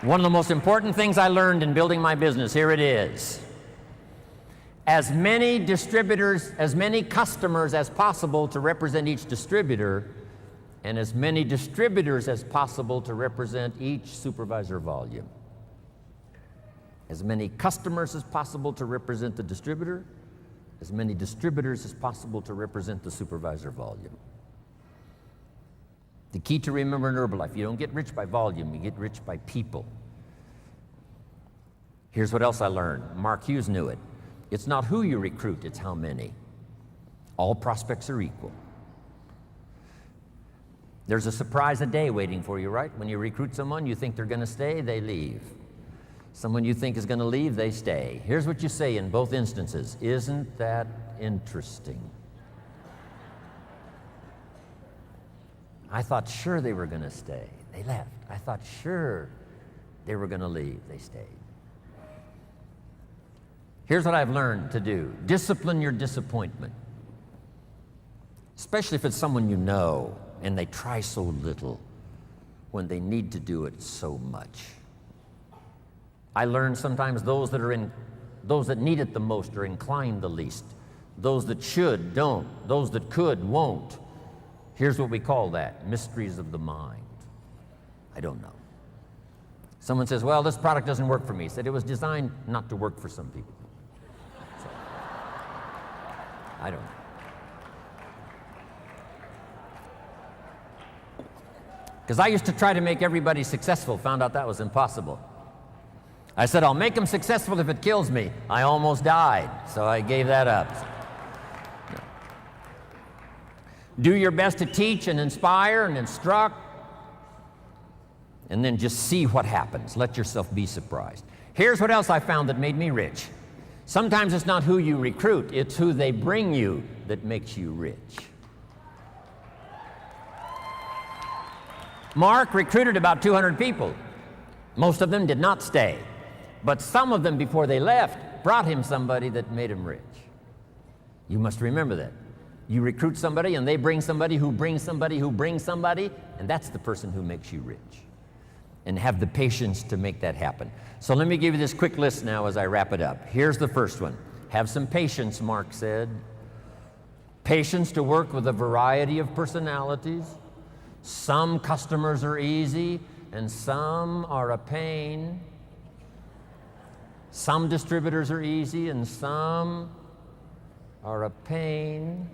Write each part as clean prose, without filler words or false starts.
One of the most important things I learned in building my business, here it is. As many distributors, as many customers as possible to represent each distributor, and as many distributors as possible to represent each supervisor volume. As many customers as possible to represent the distributor, as many distributors as possible to represent the supervisor volume. The key to remember in Herbalife, you don't get rich by volume, you get rich by people. Here's what else I learned. Mark Hughes knew it. It's not who you recruit, it's how many. All prospects are equal. There's a surprise a day waiting for you, right? When you recruit someone, you think they're going to stay, they leave. Someone you think is going to leave, they stay. Here's what you say in both instances. Isn't that interesting? I thought sure they were going to stay. They left. I thought sure they were going to leave. They stayed. Here's what I've learned to do. Discipline your disappointment. Especially if it's someone you know and they try so little when they need to do it so much. I learned sometimes those that need it the most are inclined the least. Those that should, don't. Those that could, won't. Here's what we call that, mysteries of the mind. I don't know. Someone says, well, this product doesn't work for me. I said, it was designed not to work for some people. So, I don't know. Because I used to try to make everybody successful, found out that was impossible. I said, I'll make them successful if it kills me. I almost died, so I gave that up. Do your best to teach and inspire and instruct, and then just see what happens. Let yourself be surprised. Here's what else I found that made me rich. Sometimes it's not who you recruit, it's who they bring you that makes you rich. Mark recruited about 200 people. Most of them did not stay, but some of them before they left brought him somebody that made him rich. You must remember that. You recruit somebody and they bring somebody who brings somebody who brings somebody, and that's the person who makes you rich. And have the patience to make that happen. So let me give you this quick list now as I wrap it up. Here's the first one. Have some patience, Mark said. Patience to work with a variety of personalities. Some customers are easy and some are a pain. Some distributors are easy and some are a pain.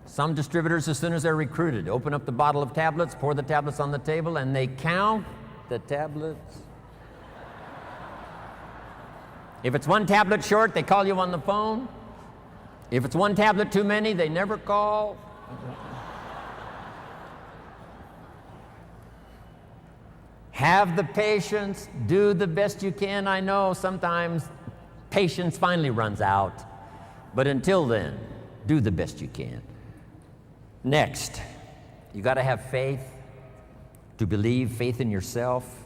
Some distributors, as soon as they're recruited, open up the bottle of tablets, pour the tablets on the table, and they count the tablets. If it's one tablet short, they call you on the phone. If it's one tablet too many, they never call. Have the patience, do the best you can. I know sometimes patience finally runs out, but until then, do the best you can. Next, you got to have faith to believe, faith in yourself,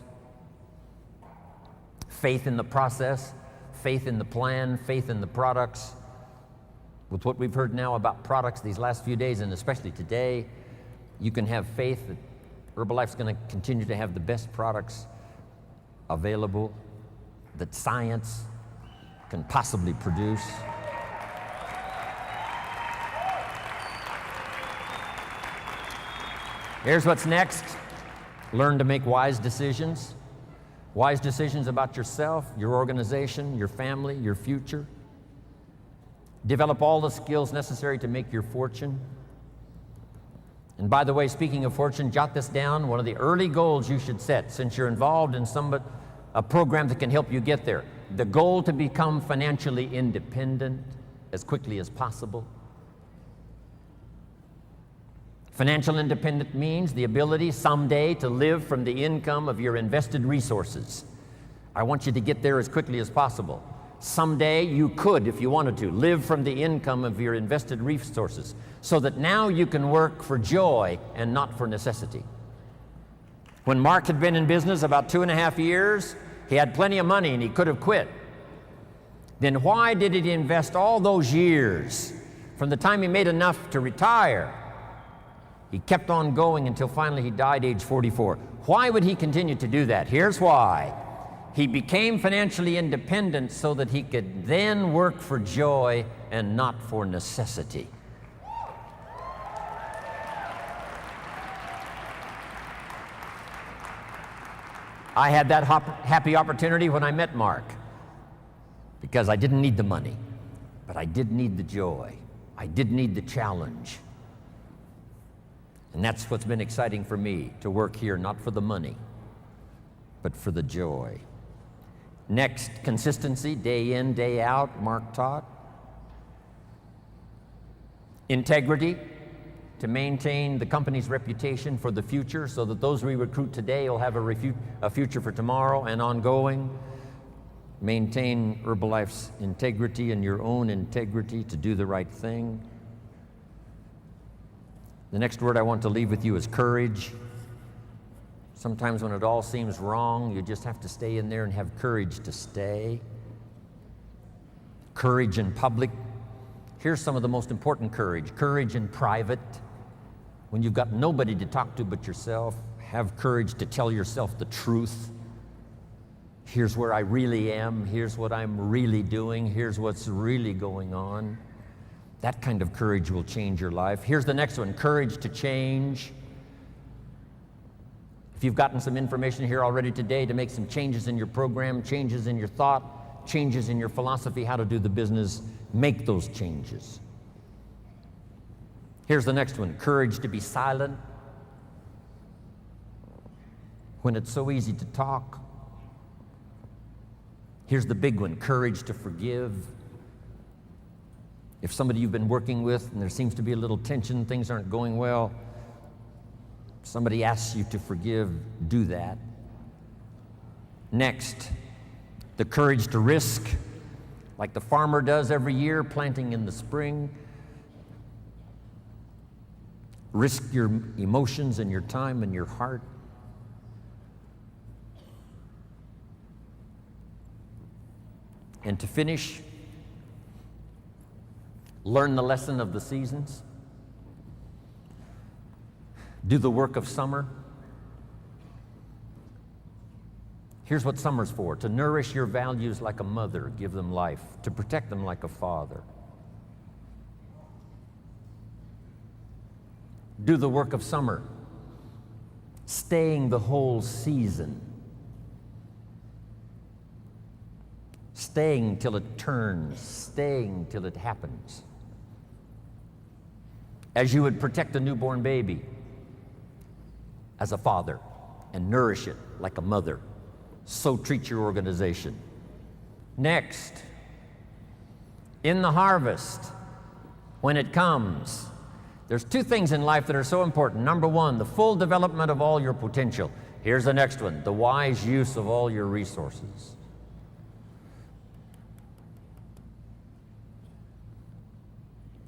faith in the process, faith in the plan, faith in the products. With what we've heard now about products these last few days, and especially today, you can have faith that Herbalife's going to continue to have the best products available that science can possibly produce. Here's what's next. Learn to make wise decisions. Wise decisions about yourself, your organization, your family, your future. Develop all the skills necessary to make your fortune. And by the way, speaking of fortune, jot this down. One of the early goals you should set, since you're involved in a program that can help you get there. The goal to become financially independent as quickly as possible. Financial independence means the ability someday to live from the income of your invested resources. I want you to get there as quickly as possible. Someday you could, if you wanted to, live from the income of your invested resources so that now you can work for joy and not for necessity. When Mark had been in business about 2.5 years, he had plenty of money and he could have quit. Then why did he invest all those years from the time he made enough to retire He kept on going until finally he died age 44. Why would he continue to do that? Here's why. He became financially independent so that he could then work for joy and not for necessity. I had that happy opportunity when I met Mark, because I didn't need the money, but I did need the joy. I did need the challenge. And that's what's been exciting for me, to work here, not for the money, but for the joy. Next, consistency, day in, day out, Mark taught. Integrity, to maintain the company's reputation for the future so that those we recruit today will have a future for tomorrow and ongoing. Maintain Herbalife's integrity and your own integrity to do the right thing. The next word I want to leave with you is courage. Sometimes when it all seems wrong, you just have to stay in there and have courage to stay. Courage in public. Here's some of the most important courage. Courage in private. When you've got nobody to talk to but yourself, have courage to tell yourself the truth. Here's where I really am. Here's what I'm really doing. Here's what's really going on. That kind of courage will change your life. Here's the next one, courage to change. If you've gotten some information here already today to make some changes in your program, changes in your thought, changes in your philosophy, how to do the business, make those changes. Here's the next one, courage to be silent when it's so easy to talk. Here's the big one, courage to forgive. If somebody you've been working with and there seems to be a little tension, things aren't going well, somebody asks you to forgive, do that. Next, the courage to risk, like the farmer does every year, planting in the spring. Risk your emotions and your time and your heart. And to finish, learn the lesson of the seasons. Do the work of summer. Here's what summer's for: to nourish your values like a mother, give them life, to protect them like a father. Do the work of summer, staying the whole season, staying till it turns, staying till it happens. As you would protect a newborn baby as a father and nourish it like a mother, so treat your organization. Next, in the harvest, when it comes, there's two things in life that are so important. Number one, the full development of all your potential. Here's the next one, the wise use of all your resources.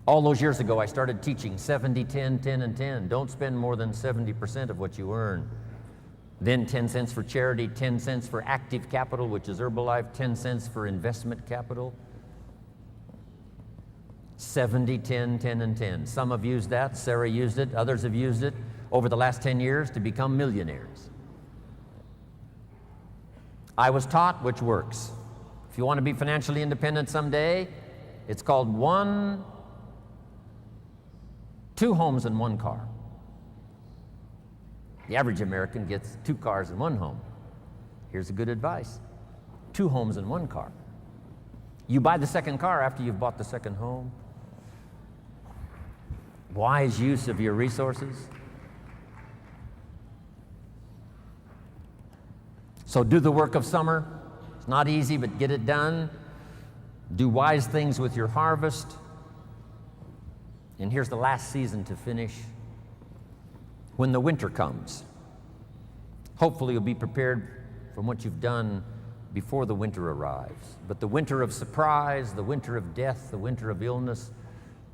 All those years ago, I started teaching 70, 10, 10, and 10. Don't spend more than 70% of what you earn. Then 10 cents for charity, 10 cents for active capital, which is Herbalife, 10 cents for investment capital. 70, 10, 10, and 10. Some have used that. Sarah used it. Others have used it over the last 10 years to become millionaires. I was taught which works. If you want to be financially independent someday, it's called two homes and one car. The average American gets 2 cars and 1 home. Here's a good advice: 2 homes and 1 car. You buy the second car after you've bought the second home. Wise use of your resources. So do the work of summer. It's not easy, but get it done. Do wise things with your harvest. And here's the last season to finish. When the winter comes, hopefully you'll be prepared from what you've done before the winter arrives. But the winter of surprise, the winter of death, the winter of illness,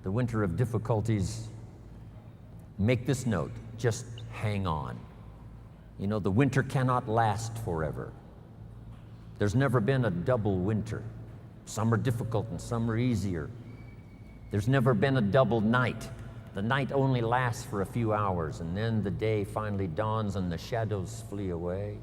the winter of difficulties, make this note: just hang on. You know, the winter cannot last forever. There's never been a double winter. Some are difficult and some are easier. There's never been a double night. The night only lasts for a few hours, and then the day finally dawns and the shadows flee away.